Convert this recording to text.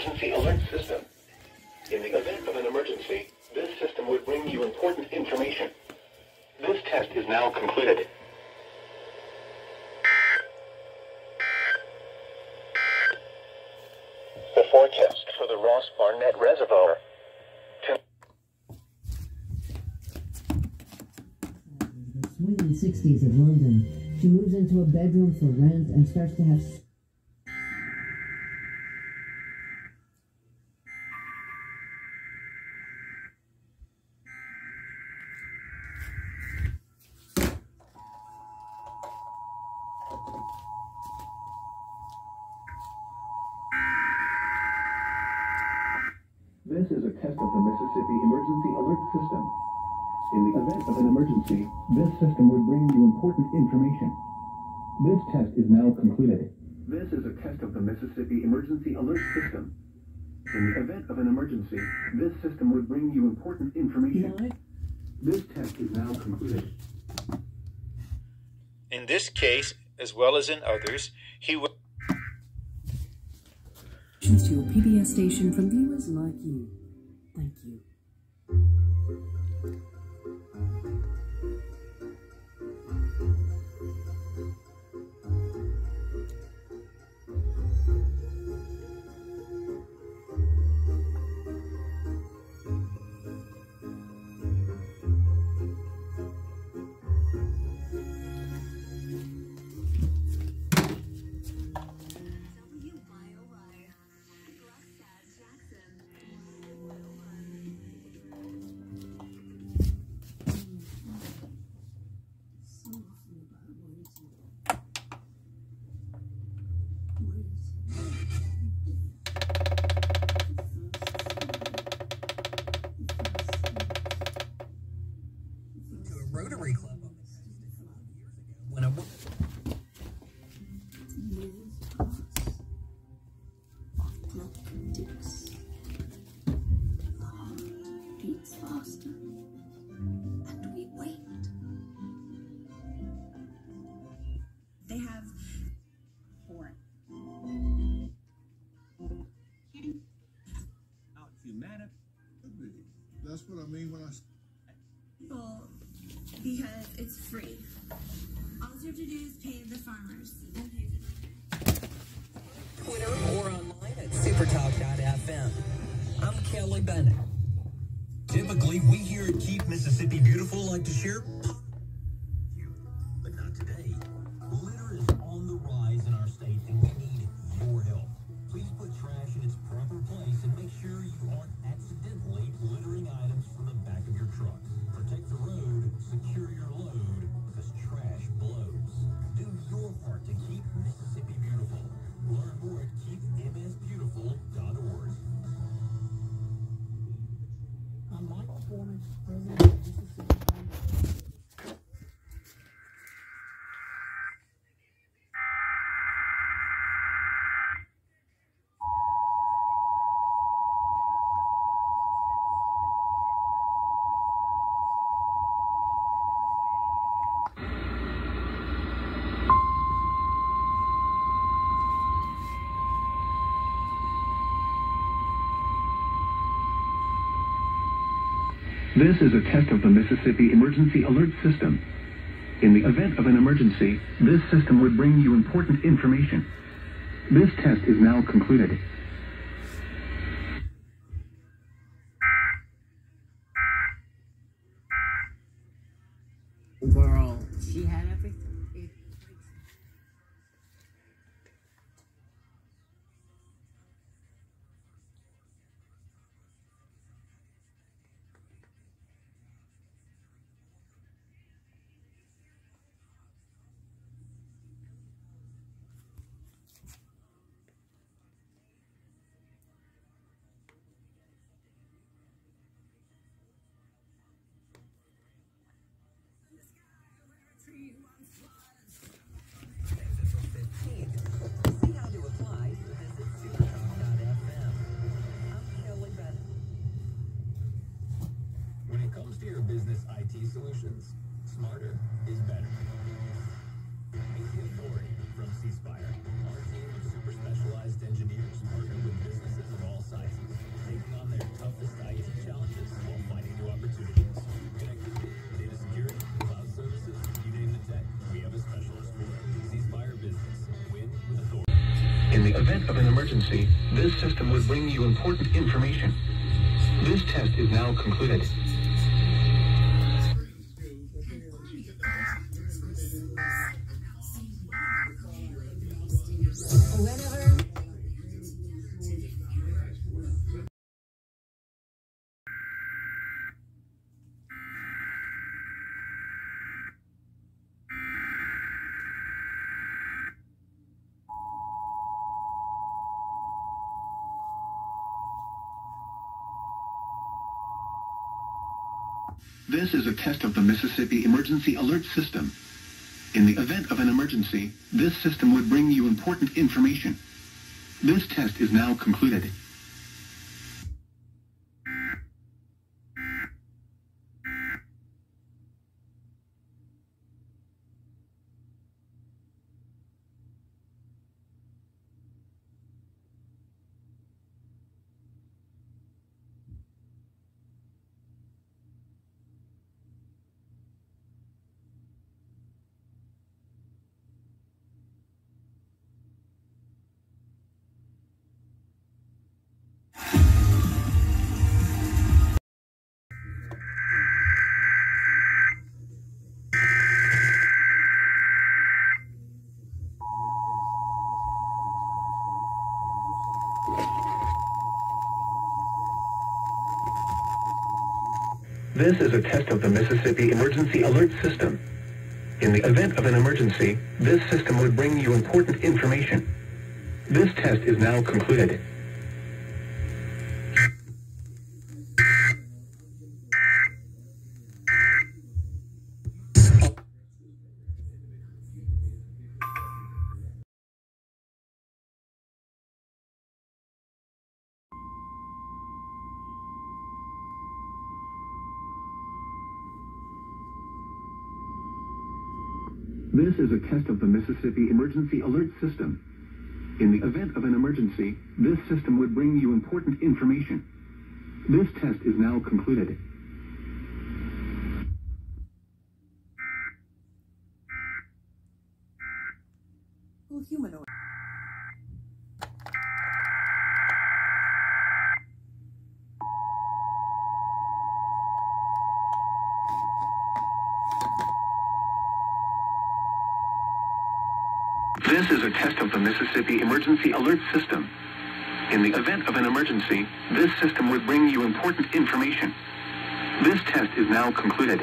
emergency alert system. In the event of an emergency, this system would bring you important information. This test is now concluded. The forecast for the Ross Barnett Reservoir. The swinging 60s of London. She moves into a bedroom for rent and starts to have... This is a test of the Mississippi Emergency Alert System. In the event of an emergency, this system would bring you important information. This test is now concluded. This is a test of the Mississippi Emergency Alert System. In the event of an emergency, this system would bring you important information. This test is now concluded. In this case, as well as in others, he will... To a PBS station from viewers like you. Thank you. Rotary Club when I beats faster, and we wait. They have out humanity. That's what I mean when I. Well, because it's free. All you have to do is pay the farmers. Twitter or online at supertalk.fm. I'm Kelly Bennett. Typically, we here at Keep Mississippi Beautiful like to share but not today. Litter is on the rise in our state, and we need your help. Please put trash in its proper place and make sure you aren't accidentally littering items from the back of your truck. Protect the road, secure your load, because trash blows. Do your part to keep Mississippi beautiful. Learn more at keepmsbeautiful.org. I'm Michael Foreman, president of Mississippi. This is a test of the Mississippi Emergency Alert System. In the event of an emergency, this system would bring you important information. This test is now concluded. Overall, she had everything. Tree, one fly. the event of an emergency, this system would bring you important information. This test is now concluded. This is a test of the Mississippi Emergency Alert System. In the event of an emergency, this system would bring you important information. This test is now concluded. This is a test of the Mississippi Emergency Alert System. In the event of an emergency, this system would bring you important information. This test is now concluded. This is a test of the Mississippi Emergency Alert System. In the event of an emergency, this system would bring you important information. This test is now concluded. Humanoid. This is a test of the Mississippi Emergency Alert System. In the event of an emergency, this system would bring you important information. This test is now concluded.